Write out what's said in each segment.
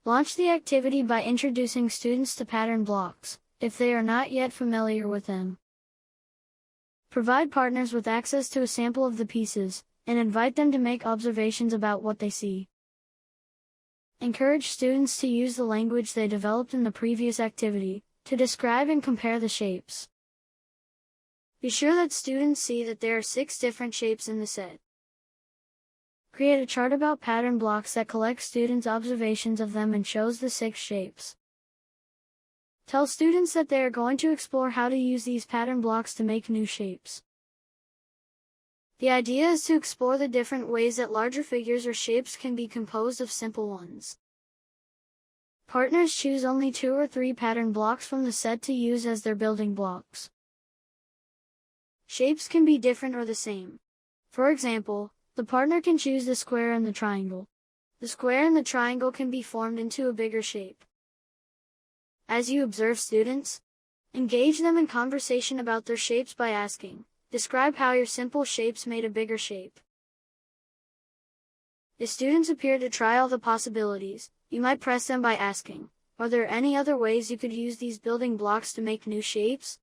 Launch the activity by introducing students to pattern blocks, if they are not yet familiar with them. Provide partners with access to a sample of the pieces, and invite them to make observations about what they see. Encourage students to use the language they developed in the previous activity, to describe and compare the shapes. Be sure that students see that there are 6 different shapes in the set. Create a chart about pattern blocks that collects students' observations of them and shows the 6 shapes. Tell students that they are going to explore how to use these pattern blocks to make new shapes. The idea is to explore the different ways that larger figures or shapes can be composed of simple ones. Partners choose only 2 or 3 pattern blocks from the set to use as their building blocks. Shapes can be different or the same. For example, the partner can choose the square and the triangle. The square and the triangle can be formed into a bigger shape. As you observe students, engage them in conversation about their shapes by asking, describe how your simple shapes made a bigger shape. If students appear to try all the possibilities, you might press them by asking, are there any other ways you could use these building blocks to make new shapes?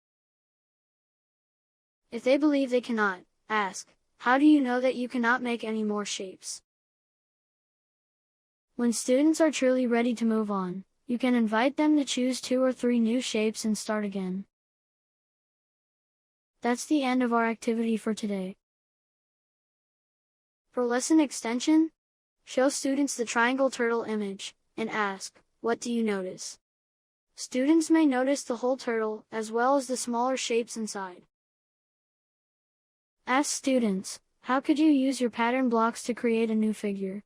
If they believe they cannot, ask, how do you know that you cannot make any more shapes? When students are truly ready to move on, you can invite them to choose 2 or 3 new shapes and start again. That's the end of our activity for today. For lesson extension, show students the triangle turtle image, and ask, what do you notice? Students may notice the whole turtle, as well as the smaller shapes inside. Ask students, how could you use your pattern blocks to create a new figure?